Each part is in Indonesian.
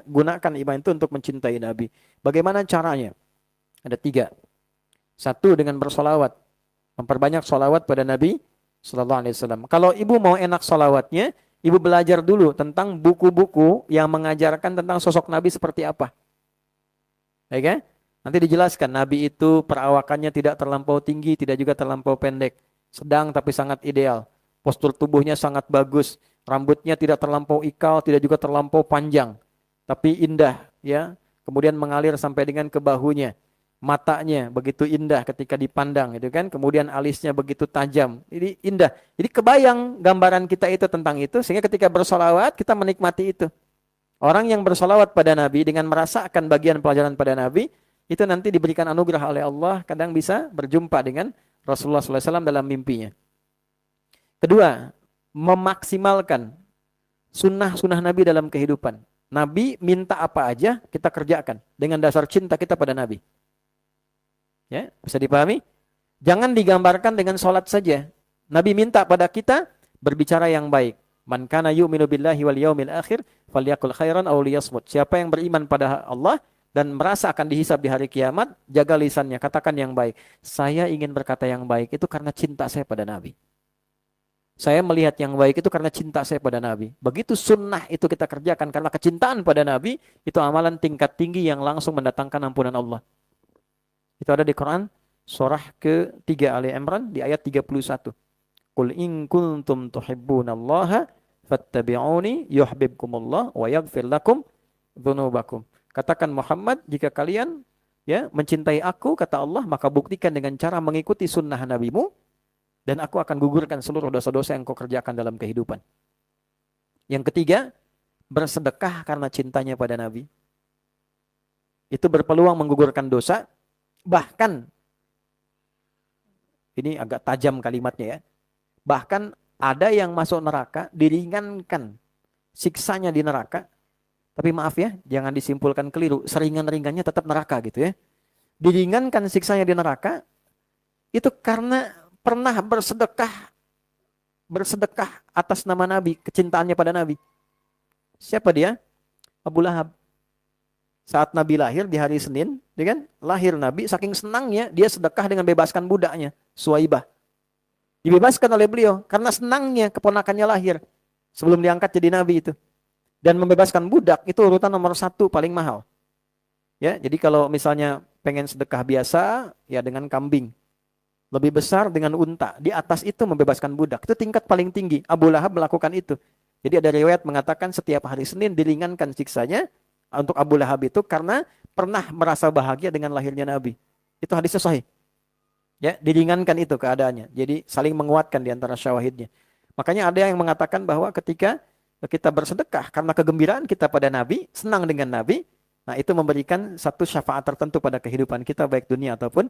gunakan iman itu untuk mencintai Nabi. Bagaimana caranya? Ada 3. 1, dengan bersolawat. Memperbanyak solawat pada Nabi Sallallahu Alaihi Wasallam. Kalau ibu mau enak solawatnya, ibu belajar dulu tentang buku-buku yang mengajarkan tentang sosok Nabi seperti apa. Baik ya? Nanti dijelaskan Nabi itu perawakannya tidak terlampau tinggi, tidak juga terlampau pendek. Sedang tapi sangat ideal. Postur tubuhnya sangat bagus. Rambutnya tidak terlampau ikal, tidak juga terlampau panjang. Tapi indah, ya. Kemudian mengalir sampai dengan ke bahunya. Matanya begitu indah ketika dipandang, gitu kan. Kemudian alisnya begitu tajam. Ini indah. Jadi kebayang gambaran kita itu tentang itu, sehingga ketika bersolawat kita menikmati itu. Orang yang bersolawat pada Nabi dengan merasakan bagian pelajaran pada Nabi, itu nanti diberikan anugerah oleh Allah, kadang bisa berjumpa dengan Rasulullah SAW dalam mimpinya. Kedua, memaksimalkan sunnah-sunnah Nabi dalam kehidupan. Nabi minta apa aja, kita kerjakan dengan dasar cinta kita pada Nabi. Ya, bisa dipahami? Jangan digambarkan dengan sholat saja. Nabi minta pada kita berbicara yang baik. Man kana yu'minu billahi wal yaumil akhir falyakul khairan aw liyasmut. Siapa yang beriman pada Allah dan merasa akan dihisab di hari kiamat, jaga lisannya, katakan yang baik. Saya ingin berkata yang baik itu karena cinta saya pada Nabi. Saya melihat yang baik itu karena cinta saya pada Nabi. Begitu sunnah itu kita kerjakan karena kecintaan pada Nabi, itu amalan tingkat tinggi yang langsung mendatangkan ampunan Allah. Itu ada di Quran surah ke-3 Ali Imran di ayat 31. Qul in kuntum tuhibbunallaha fattabi'uni yuhibbukumullah wa yaghfir lakum dzunubakum. Katakan Muhammad, jika kalian ya mencintai aku, kata Allah, maka buktikan dengan cara mengikuti sunnah nabimu, dan aku akan gugurkan seluruh dosa-dosa yang kau kerjakan dalam kehidupan. Yang ketiga, bersedekah karena cintanya pada Nabi. Itu berpeluang menggugurkan dosa. Bahkan, ini agak tajam kalimatnya ya, bahkan ada yang masuk neraka, diringankan siksanya di neraka. Tapi maaf ya, jangan disimpulkan keliru, seringan-ringannya tetap neraka gitu ya. Diringankan siksanya di neraka, itu karena pernah bersedekah atas nama Nabi, kecintaannya pada Nabi. Siapa dia? Abu Lahab. Saat Nabi lahir di hari Senin, ya kan? Lahir Nabi, saking senangnya dia sedekah dengan bebaskan budaknya, Suwaibah. Dibebaskan oleh beliau karena senangnya keponakannya lahir sebelum diangkat jadi Nabi itu. Dan membebaskan budak itu urutan nomor 1 paling mahal. Ya, jadi kalau misalnya pengen sedekah biasa, ya dengan kambing. Lebih besar dengan unta. Di atas itu membebaskan budak. Itu tingkat paling tinggi. Abu Lahab melakukan itu. Jadi ada riwayat mengatakan setiap hari Senin diringankan siksanya untuk Abu Lahab itu karena pernah merasa bahagia dengan lahirnya Nabi. Itu hadisnya sahih. Ya, diringankan itu keadaannya. Jadi saling menguatkan di antara syawahidnya. Makanya ada yang mengatakan bahwa ketika kita bersedekah karena kegembiraan kita pada Nabi, senang dengan Nabi, nah itu memberikan satu syafaat tertentu pada kehidupan kita baik dunia ataupun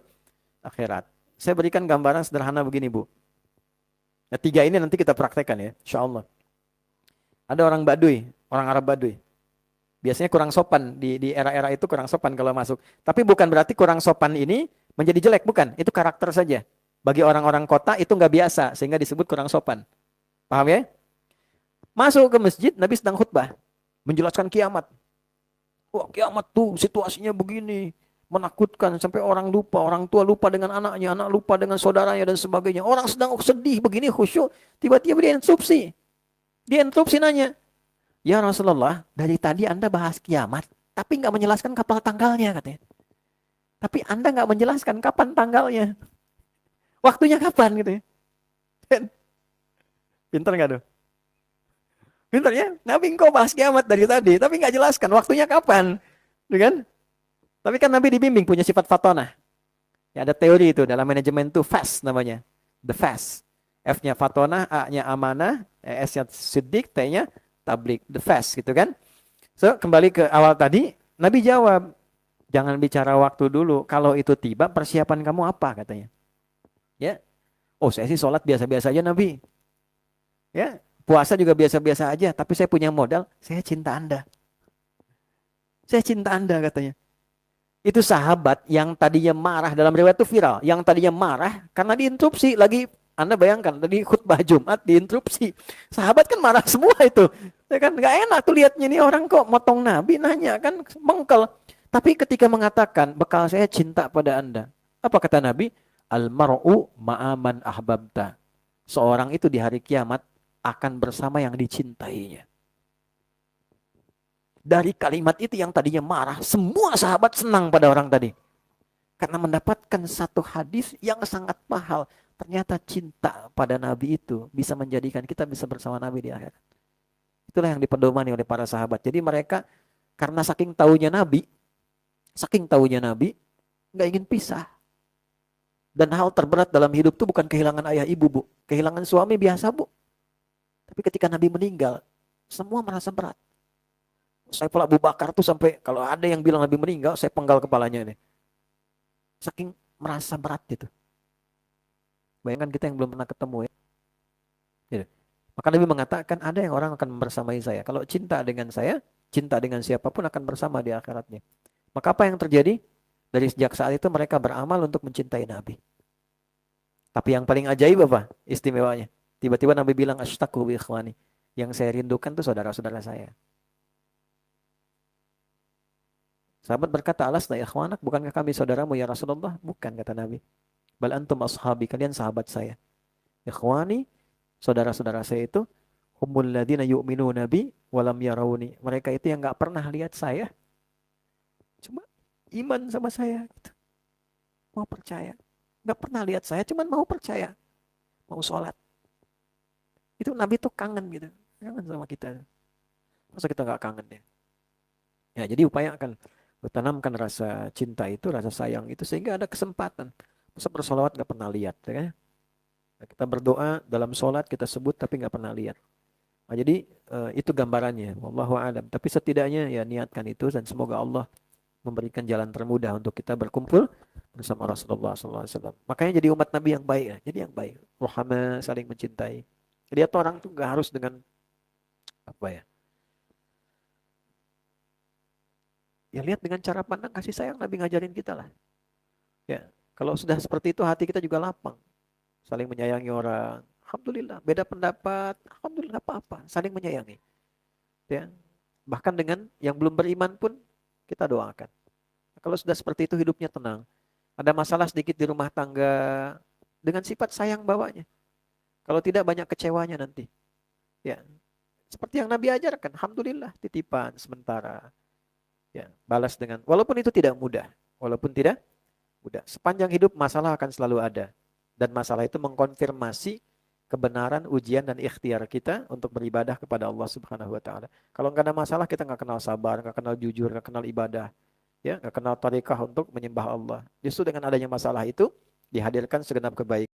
akhirat. Saya berikan gambaran sederhana begini, Bu. Nah, 3 ini nanti kita praktekkan ya, insyaallah. Ada orang Baduy, orang Arab Baduy. Biasanya kurang sopan, di era-era itu kurang sopan kalau masuk. Tapi bukan berarti kurang sopan ini menjadi jelek, bukan. Itu karakter saja. Bagi orang-orang kota itu nggak biasa, sehingga disebut kurang sopan. Paham ya? Masuk ke masjid, Nabi sedang khutbah. Menjelaskan kiamat. Wah, kiamat tuh situasinya begini. Menakutkan sampai orang lupa. Orang tua lupa dengan anaknya, anak lupa dengan saudaranya dan sebagainya. Orang sedang sedih begini, khusyuk. Tiba-tiba dia interupsi. Dia interupsi nanya, ya Rasulullah, dari tadi Anda bahas kiamat, tapi nggak menjelaskan kapan tanggalnya, katanya. Tapi Anda nggak menjelaskan kapan tanggalnya. Waktunya kapan, gitu ya. Pintar nggak tuh? Pintar ya? Nabi engkau bahas kiamat dari tadi, tapi nggak jelaskan waktunya kapan. Kan? Tapi kan Nabi dibimbing punya sifat fatonah. Ya, ada teori itu dalam manajemen itu fast namanya. The fast. F-nya fatonah, A-nya amanah, S-nya siddiq, T-nya tablik, the fast gitu kan. So, kembali ke awal tadi, Nabi jawab, jangan bicara waktu dulu, kalau itu tiba persiapan kamu apa, katanya. Ya. Oh, saya sih sholat biasa-biasa aja Nabi. Ya, puasa juga biasa-biasa aja, tapi saya punya modal, saya cinta Anda. Saya cinta Anda, katanya. Itu sahabat yang tadinya marah, dalam riwayat itu viral, yang tadinya marah karena diinterupsi lagi Anda bayangkan tadi khutbah Jumat diinterupsi. Sahabat kan marah semua itu. Ya kan nggak enak tuh lihatnya ini orang kok motong Nabi nanya kan mengkel. Tapi ketika mengatakan bekal saya cinta pada Anda. Apa kata Nabi? Al-mar'u ma'aman ahbabta. Seorang itu di hari kiamat akan bersama yang dicintainya. Dari kalimat itu yang tadinya marah, semua sahabat senang pada orang tadi. Karena mendapatkan satu hadis yang sangat mahal. Ternyata cinta pada Nabi itu bisa menjadikan kita bisa bersama Nabi di akhirat. Itulah yang dipedomani oleh para sahabat. Jadi mereka karena saking taunya Nabi, nggak ingin pisah. Dan hal terberat dalam hidup itu bukan kehilangan ayah ibu, Bu. Kehilangan suami biasa, Bu. Tapi ketika Nabi meninggal, semua merasa berat. Saya pula Abu Bakar tuh sampai kalau ada yang bilang Nabi meninggal, saya penggal kepalanya nih. Saking merasa berat gitu. Bayangkan kita yang belum pernah ketemu ya. Gitu. Maka Nabi mengatakan ada yang orang akan bersamai saya. Kalau cinta dengan saya, cinta dengan siapapun akan bersama di akhiratnya. Maka apa yang terjadi? Dari sejak saat itu mereka beramal untuk mencintai Nabi. Tapi yang paling ajaib apa? Istimewanya. Tiba-tiba Nabi bilang ashtaqu bi ikhwani. Yang saya rindukan tuh saudara-saudara saya. Sahabat berkata, alasna ikhwanak, bukankah kami saudaramu ya Rasulullah? Bukan, kata Nabi. Bal antum ashabi, kalian sahabat saya. Ikhwani, saudara-saudara saya itu, humul ladina yu'minu nabi walam yarawni. Mereka itu yang gak pernah lihat saya. Cuma iman sama saya. Gitu. Mau percaya. Gak pernah lihat saya, cuma mau percaya. Mau sholat. Itu Nabi tuh kangen gitu. Kangen sama kita. Masa kita gak kangen ya? Ya, jadi upayakan bertanamkan rasa cinta itu, rasa sayang itu sehingga ada kesempatan. Masa bersolawat gak pernah lihat, ya kan? Kita berdoa dalam sholat kita sebut tapi gak pernah lihat. Nah, jadi itu gambarannya, wallahu a'lam. Tapi setidaknya ya niatkan itu dan semoga Allah memberikan jalan termudah untuk kita berkumpul bersama Rasulullah SAW. Makanya jadi umat Nabi yang baik, ya. Jadi yang baik, rahmah, saling mencintai. Lihat orang tuh gak harus dengan apa ya? Ya lihat dengan cara pandang kasih sayang Nabi ngajarin kita lah. Ya, kalau sudah seperti itu hati kita juga lapang. Saling menyayangi orang. Alhamdulillah, beda pendapat, alhamdulillah apa-apa, saling menyayangi. Ya. Bahkan dengan yang belum beriman pun kita doakan. Kalau sudah seperti itu hidupnya tenang. Ada masalah sedikit di rumah tangga dengan sifat sayang bawanya. Kalau tidak banyak kecewanya nanti. Ya. Seperti yang Nabi ajarkan, alhamdulillah titipan sementara. Ya, balas dengan walaupun itu tidak mudah, walaupun tidak mudah. Sepanjang hidup masalah akan selalu ada. Dan masalah itu mengkonfirmasi kebenaran, ujian dan ikhtiar kita untuk beribadah kepada Allah Subhanahu wa taala. Kalau nggak ada masalah kita nggak kenal sabar, nggak kenal jujur, nggak kenal ibadah, ya, nggak kenal tarekah untuk menyembah Allah. Justru dengan adanya masalah itu dihadirkan segenap kebaikan.